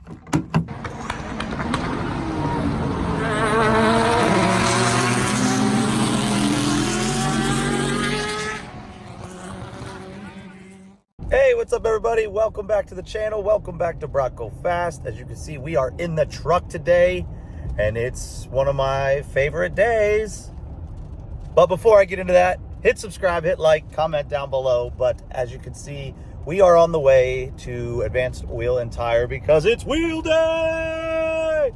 Hey, what's up everybody? Welcome back to the channel. Welcome back to Bronco Fast. As you can see, we are in the truck today and it's one of my favorite days. But before I get into that, hit subscribe, hit like, comment down below. But as you can see, we are on the way to Advanced Wheel and Tire because it's wheel day.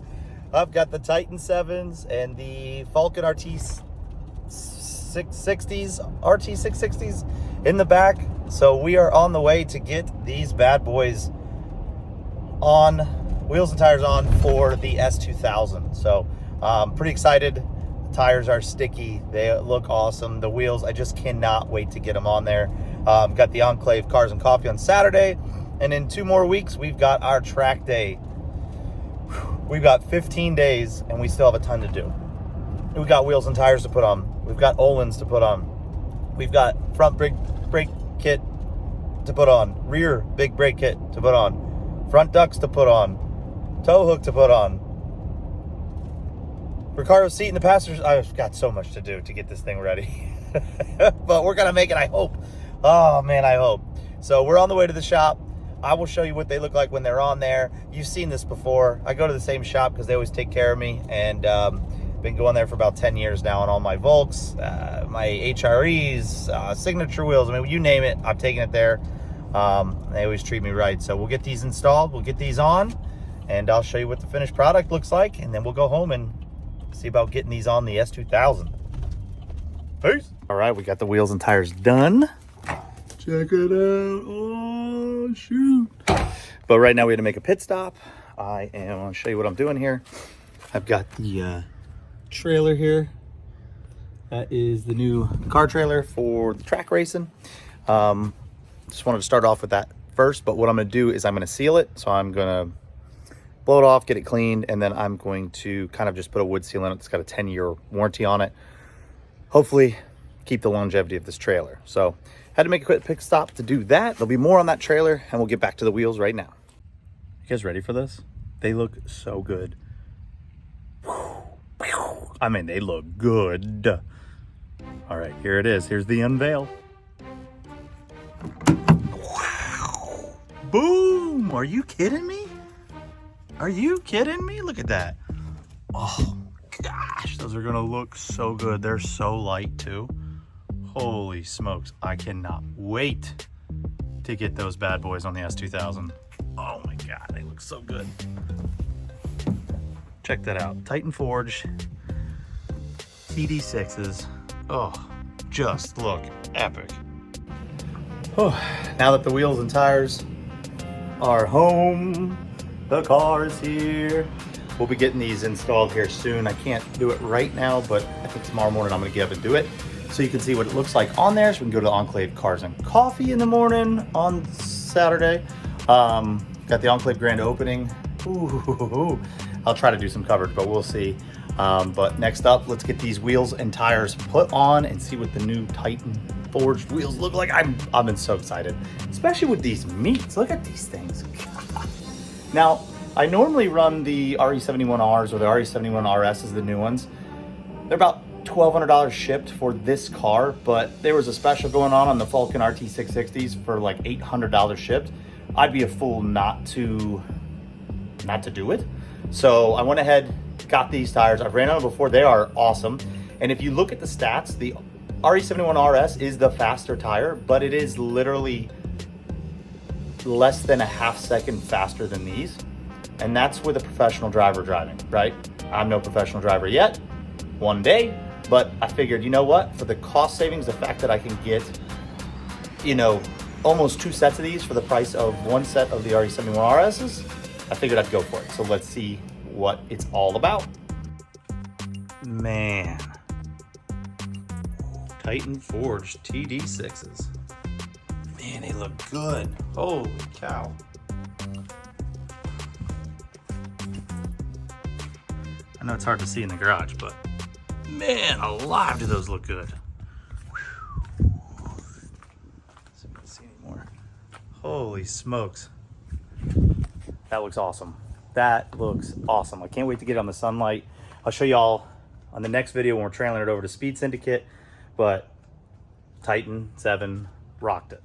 I've got the Titan7s and the Falken RT660s in the back. So we are on the way to get these bad boys on wheels and tires on for the S2000. So pretty excited. The tires are sticky. They look awesome. The wheels, I just cannot wait to get them on there. Got the Enclave Cars and Coffee on Saturday. And in 2 more weeks, we've got our track day. We've got 15 days and we still have a ton to do. We've got wheels and tires to put on. We've got Ohlins to put on. We've got front brake kit to put on, rear big brake kit to put on, front ducts to put on, tow hook to put on, Ricardo's seat in the passengers. I've got so much to do to get this thing ready. But we're gonna make it, I hope. Oh man, I hope. So we're on the way to the shop. I will show you what they look like when they're on there. You've seen this before. I go to the same shop because they always take care of me, and been going there for about 10 years now on all my Volks, my HREs, signature wheels. I mean, you name it, I've taken it there. They always treat me right. So we'll get these installed, we'll get these on, and I'll show you what the finished product looks like, and then we'll go home and see about getting these on the S2000. Peace. All right, we got the wheels and tires done. Check it out. Oh, shoot. But right now we had to make a pit stop. I'll show you what I'm doing here. I've got the trailer here. That is the new car trailer for the track racing. Just wanted to start off with that first, but what I'm going to do is I'm going to seal it. So I'm going to blow it off, get it cleaned, and then I'm going to kind of just put a wood seal in it. It's got a 10-year warranty on it. Hopefully keep the longevity of this trailer. So had to make a quick pit stop to do that. There'll be more on that trailer and we'll get back to the wheels right now. You guys ready for this? They look so good. I mean, they look good. All right, here it is. Here's the unveil. Wow. Boom. Are you kidding me? Are you kidding me? Look at that. Oh, gosh. Those are going to look so good. They're so light, too. Holy smokes. I cannot wait to get those bad boys on the S2000. Oh, my God. They look so good. Check that out. Titan Forge TD6s. Oh, just look epic. Oh, now that the wheels and tires are home, the car is here. We'll be getting these installed here soon. I can't do it right now, but I think tomorrow morning I'm gonna get up and do it so you can see what it looks like on there. So we can go to the Enclave Cars and Coffee in the morning on Saturday. Got the Enclave grand opening. Ooh. I'll try to do some coverage, but we'll see. But next up, let's get these wheels and tires put on and see what the new Titan forged wheels look like. I've been so excited, especially with these meats. Look at these things. Now, I normally run the RE71Rs or the RE71RSs, the new ones. They're about $1,200 shipped for this car, but there was a special going on the Falken RT660s for like $800 shipped. I'd be a fool not to do it. So I went ahead, got these tires. I've ran on them before. They are awesome. And if you look at the stats, the RE71RS is the faster tire, but it is literally less than a half second faster than these. And that's with a professional driver driving, right? I'm no professional driver yet, one day, but I figured, you know what? For the cost savings, the fact that I can get, almost 2 sets of these for the price of 1 set of the RE71RSs, I figured I'd go for it. So let's see what it's all about. Man. Titan Forged TD6s. Man, they look good. Holy cow. I know it's hard to see in the garage, but man, alive, do those look good. Whew. See if I can see any more. Holy smokes. That looks awesome. That looks awesome. I can't wait to get it on the sunlight. I'll show y'all on the next video when we're trailing it over to Speed Syndicate, but Titan 7 rocked it.